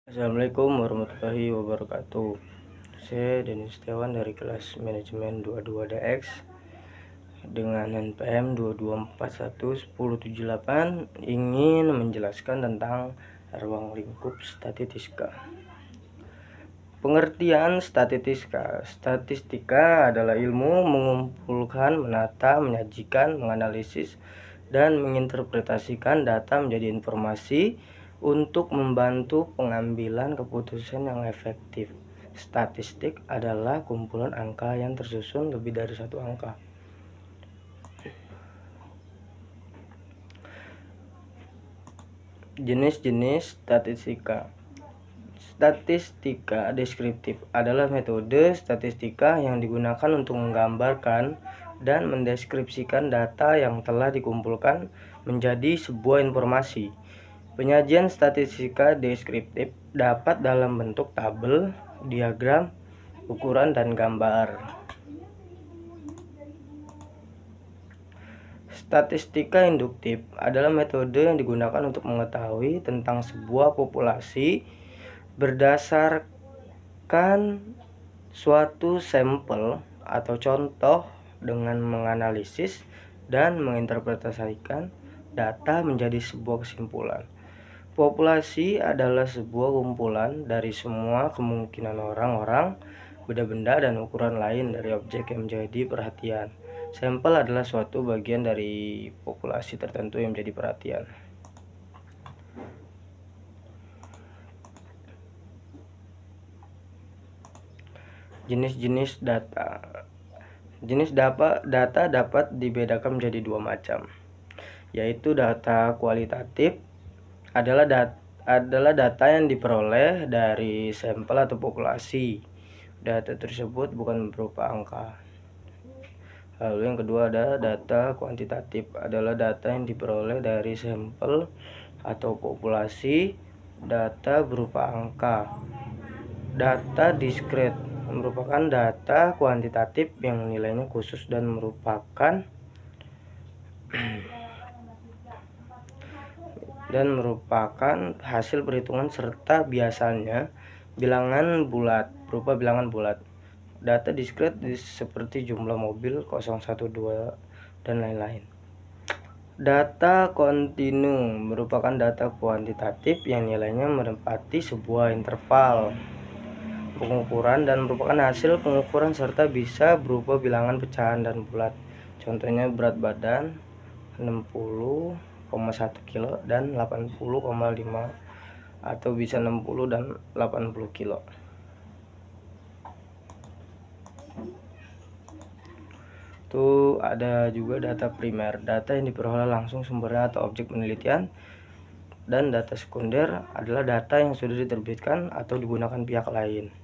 Assalamualaikum warahmatullahi wabarakatuh. Saya Denis Setiawan dari kelas manajemen 22DX dengan NPM 22411078 ingin menjelaskan tentang ruang lingkup statistika. Pengertian statistika. Statistika adalah ilmu mengumpulkan, menata, menyajikan, menganalisis, dan menginterpretasikan data menjadi informasi untuk membantu pengambilan keputusan yang efektif. Statistik adalah kumpulan angka yang tersusun lebih dari satu angka. Jenis-jenis statistika. Statistika deskriptif adalah metode statistika yang digunakan untuk menggambarkan dan mendeskripsikan data yang telah dikumpulkan menjadi sebuah informasi. Penyajian statistika deskriptif dapat dalam bentuk tabel, diagram, ukuran, dan gambar. Statistika induktif adalah metode yang digunakan untuk mengetahui tentang sebuah populasi berdasarkan suatu sampel atau contoh dengan menganalisis dan menginterpretasikan data menjadi sebuah kesimpulan. Populasi adalah sebuah kumpulan dari semua kemungkinan orang-orang, benda-benda, dan ukuran lain dari objek yang menjadi perhatian. Sampel adalah suatu bagian dari populasi tertentu yang menjadi perhatian. Jenis-jenis data. Jenis data dapat dibedakan menjadi dua macam, yaitu data kualitatif adalah data yang diperoleh dari sampel atau populasi. Data tersebut bukan berupa angka. Lalu yang kedua ada data kuantitatif, adalah data yang diperoleh dari sampel atau populasi. Data berupa angka. Data diskret merupakan data kuantitatif yang nilainya khusus dan merupakan hasil perhitungan serta biasanya berupa bilangan bulat. Data diskret seperti jumlah mobil 012 dan lain-lain. Data kontinu merupakan data kuantitatif yang nilainya menempati sebuah interval pengukuran dan merupakan hasil pengukuran serta bisa berupa bilangan pecahan dan bulat. Contohnya berat badan 60,1 kilo dan 80,5 atau bisa 60 dan 80 kilo. Itu ada juga data primer, data yang diperoleh langsung sumbernya atau objek penelitian, dan data sekunder adalah data yang sudah diterbitkan atau digunakan pihak lain.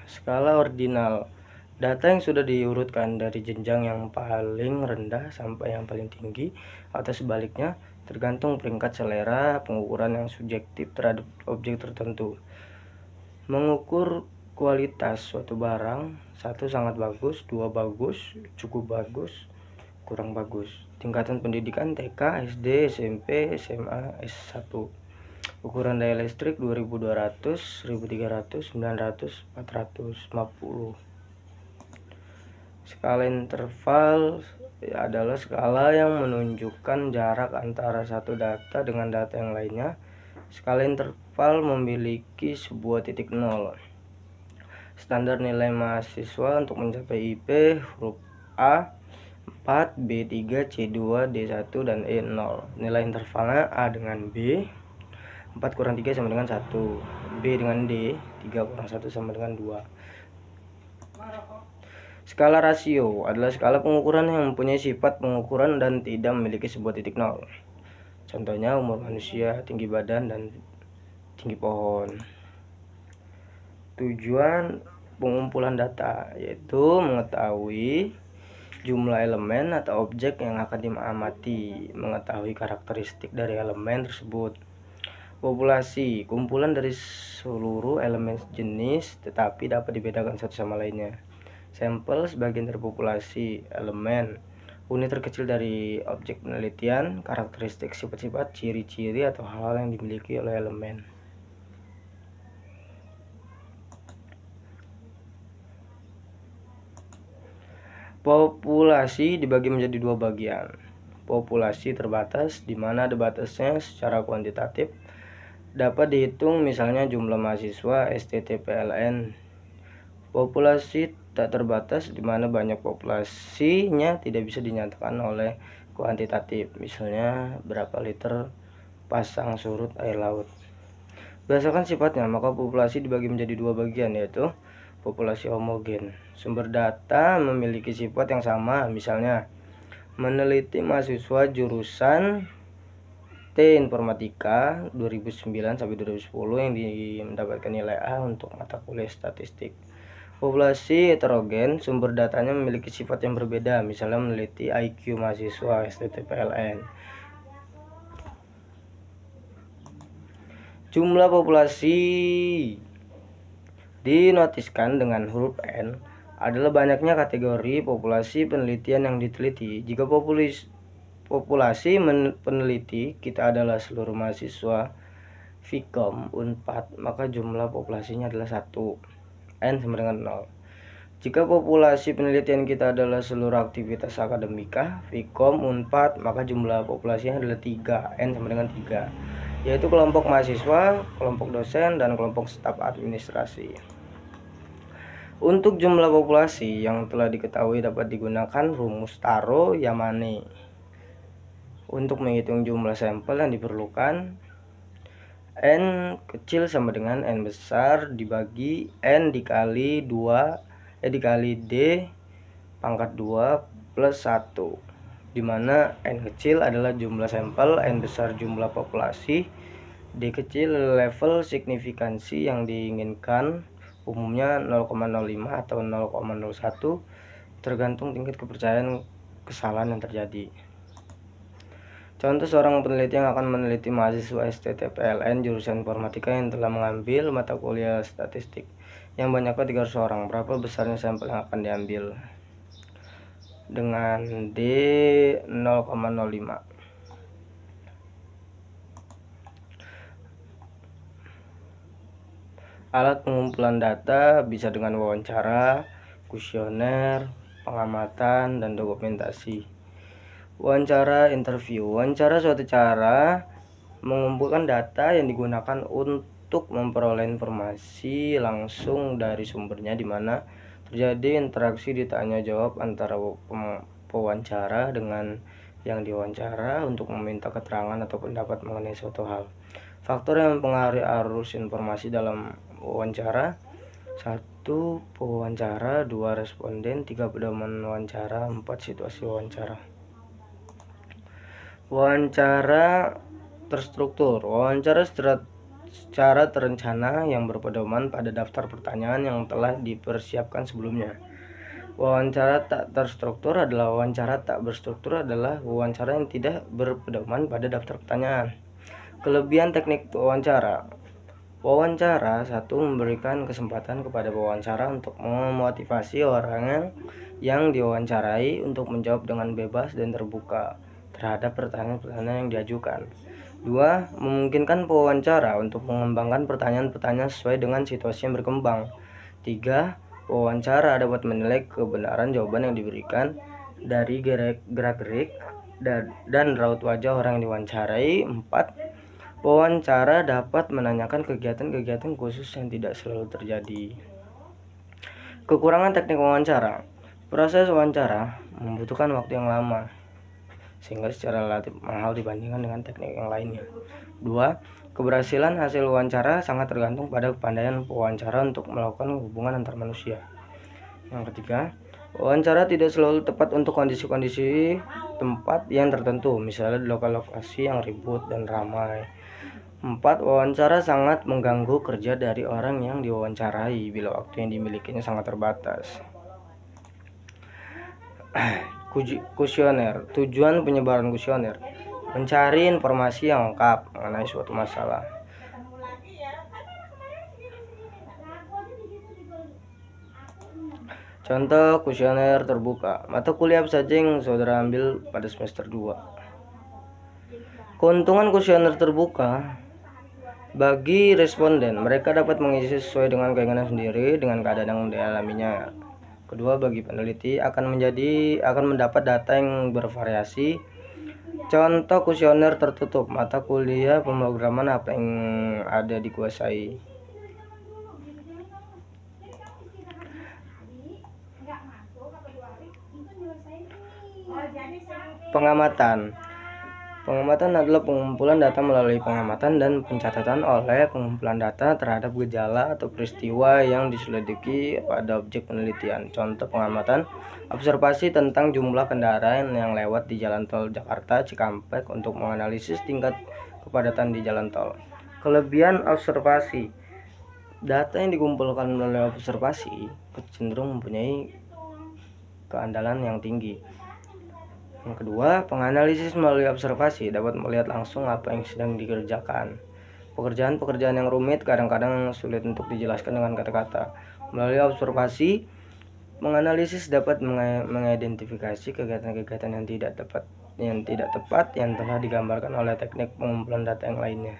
Skala ordinal, data yang sudah diurutkan dari jenjang yang paling rendah sampai yang paling tinggi atau sebaliknya, tergantung peringkat selera pengukuran yang subjektif terhadap objek tertentu. Mengukur kualitas suatu barang: 1 sangat bagus, 2 bagus, cukup bagus, kurang bagus. Tingkatan pendidikan TK, SD, SMP, SMA, S1. Ukuran daya listrik 2200, 1300, 900, 450. Skala interval adalah skala yang menunjukkan jarak antara satu data dengan data yang lainnya. Skala interval memiliki sebuah titik nol. Standar nilai mahasiswa untuk mencapai IP huruf A 4, B3, C2, D1, dan E0. Nilai intervalnya A dengan B, 4 kurang 3 sama dengan 1, B dengan D, 3 kurang 1 sama dengan 2. Skala rasio adalah skala pengukuran yang mempunyai sifat pengukuran dan tidak memiliki sebuah titik nol. Contohnya umur manusia, tinggi badan, dan tinggi pohon. Tujuan pengumpulan data yaitu mengetahui jumlah elemen atau objek yang akan diamati, mengetahui karakteristik dari elemen tersebut, Populasi, kumpulan dari seluruh elemen jenis tetapi dapat dibedakan satu sama lainnya. Sampel, sebagian dari populasi. Elemen, unit terkecil dari objek penelitian, karakteristik, sifat-sifat, ciri-ciri atau hal-hal yang dimiliki oleh elemen. Populasi dibagi menjadi dua bagian. Populasi terbatas, di mana ada batasnya secara kuantitatif, dapat dihitung misalnya jumlah mahasiswa STTPLN. Populasi tak terbatas, di mana banyak populasinya tidak bisa dinyatakan oleh kuantitatif, misalnya berapa liter pasang surut air laut. Berdasarkan sifatnya, maka populasi dibagi menjadi dua bagian, yaitu populasi homogen. Sumber data memiliki sifat yang sama, misalnya meneliti mahasiswa jurusan T Informatika 2009 sampai 2010 yang mendapatkan nilai A untuk mata kuliah statistik. Populasi heterogen, sumber datanya memiliki sifat yang berbeda, misalnya meneliti IQ mahasiswa STTPLN. Jumlah populasi dinotiskan dengan huruf N adalah banyaknya kategori populasi penelitian yang diteliti. Jika populasi peneliti kita adalah seluruh mahasiswa Vkom Unpad, maka jumlah populasinya adalah 1, N sama dengan 0. Jika populasi penelitian kita adalah seluruh aktivitas akademika Vkom Unpad, maka jumlah populasinya adalah 3, N sama dengan 3, yaitu kelompok mahasiswa, kelompok dosen, dan kelompok staf administrasi. Untuk jumlah populasi yang telah diketahui dapat digunakan rumus Taro-Yamane. Untuk menghitung jumlah sampel yang diperlukan, N kecil sama dengan N besar dibagi N dikali D pangkat 2 plus 1, dimana N kecil adalah jumlah sampel, N besar jumlah populasi, D kecil level signifikansi yang diinginkan, umumnya 0,05 atau 0,01 tergantung tingkat kepercayaan kesalahan yang terjadi. Contoh, seorang peneliti yang akan meneliti mahasiswa STTPLN jurusan informatika yang telah mengambil mata kuliah statistik yang banyaknya 300 orang. Berapa besarnya sampel yang akan diambil? Dengan D 0,05. Alat pengumpulan data bisa dengan wawancara, kuesioner, pengamatan, dan dokumentasi. Wawancara interview. Wawancara suatu cara mengumpulkan data yang digunakan untuk memperoleh informasi langsung dari sumbernya, di mana terjadi interaksi ditanya jawab antara pewawancara dengan yang diwawancara untuk meminta keterangan atau pendapat mengenai suatu hal. Faktor yang mempengaruhi arus informasi dalam wawancara: 1. Pewawancara, 2. Responden, 3. pedoman wawancara, 4. Situasi wawancara. Wawancara terstruktur. Wawancara secara terencana yang berpedoman pada daftar pertanyaan yang telah dipersiapkan sebelumnya. Wawancara tak terstruktur adalah wawancara tak berstruktur adalah wawancara yang tidak berpedoman pada daftar pertanyaan. Kelebihan teknik wawancara. Wawancara 1. Memberikan kesempatan kepada pewawancara untuk memotivasi orang yang diwawancarai untuk menjawab dengan bebas dan terbuka terhadap pertanyaan-pertanyaan yang diajukan. 2. Memungkinkan pewawancara untuk mengembangkan pertanyaan-pertanyaan sesuai dengan situasi yang berkembang. 3. Pewawancara dapat menilai kebenaran jawaban yang diberikan dari gerak-gerik dan raut wajah orang yang diwawancarai. 4. Pewawancara dapat menanyakan kegiatan-kegiatan khusus yang tidak selalu terjadi. Kekurangan teknik wawancara. Proses wawancara membutuhkan waktu yang lama, sehingga secara relatif mahal dibandingkan dengan teknik yang lainnya. 2. Keberhasilan hasil wawancara sangat tergantung pada kepandaian pewawancara untuk melakukan hubungan antar manusia. Yang ketiga, wawancara tidak selalu tepat untuk kondisi-kondisi tempat yang tertentu, misalnya di lokasi yang ribut dan ramai. 4. Wawancara sangat mengganggu kerja dari orang yang diwawancarai bila waktu yang dimilikinya sangat terbatas. Kuesioner. Tujuan penyebaran kuesioner: mencari informasi yang lengkap mengenai suatu masalah. Contoh kuesioner terbuka, mata kuliah apa saja yang saudara ambil pada semester 2. Keuntungan kuesioner terbuka bagi responden, mereka dapat mengisi sesuai dengan keinginan sendiri dengan keadaan yang dialaminya. Kedua, bagi peneliti akan mendapat data yang bervariasi. Contoh kuesioner tertutup, mata kuliah pemrograman apa yang ada dikuasai. Pengamatan adalah pengumpulan data melalui pengamatan dan pencatatan oleh pengumpulan data terhadap gejala atau peristiwa yang diselidiki pada objek penelitian. Contoh pengamatan, observasi tentang jumlah kendaraan yang lewat di jalan tol Jakarta Cikampek untuk menganalisis tingkat kepadatan di jalan tol. Kelebihan observasi, data yang dikumpulkan melalui observasi cenderung mempunyai keandalan yang tinggi. Yang kedua, penganalisis melalui observasi dapat melihat langsung apa yang sedang dikerjakan. Pekerjaan-pekerjaan yang rumit kadang-kadang sulit untuk dijelaskan dengan kata-kata. Melalui observasi, menganalisis dapat mengidentifikasi kegiatan-kegiatan yang tidak tepat yang telah digambarkan oleh teknik pengumpulan data yang lainnya.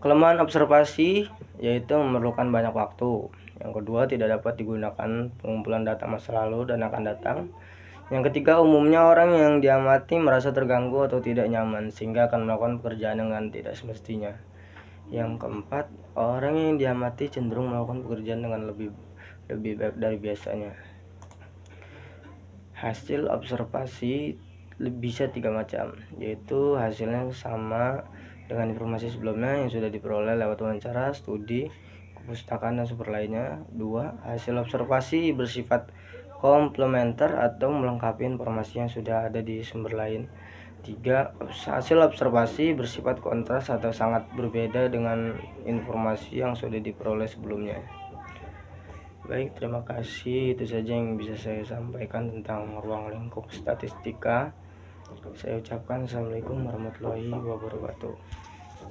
Kelemahan observasi yaitu memerlukan banyak waktu. Yang kedua, tidak dapat digunakan pengumpulan data masa lalu dan akan datang. Yang ketiga, umumnya orang yang diamati merasa terganggu atau tidak nyaman sehingga akan melakukan pekerjaan dengan tidak semestinya. Yang keempat, orang yang diamati cenderung melakukan pekerjaan dengan lebih baik dari biasanya. Hasil observasi bisa 3 macam, yaitu hasilnya sama dengan informasi sebelumnya yang sudah diperoleh lewat wawancara, studi, perpustakaan, dan sumber lainnya. 2. Hasil observasi bersifat komplementer atau melengkapi informasi yang sudah ada di sumber lain. 3. Hasil observasi bersifat kontras atau sangat berbeda dengan informasi yang sudah diperoleh sebelumnya. Baik, terima kasih. Itu saja yang bisa saya sampaikan tentang ruang lingkup statistika. Saya ucapkan Assalamualaikum warahmatullahi wabarakatuh.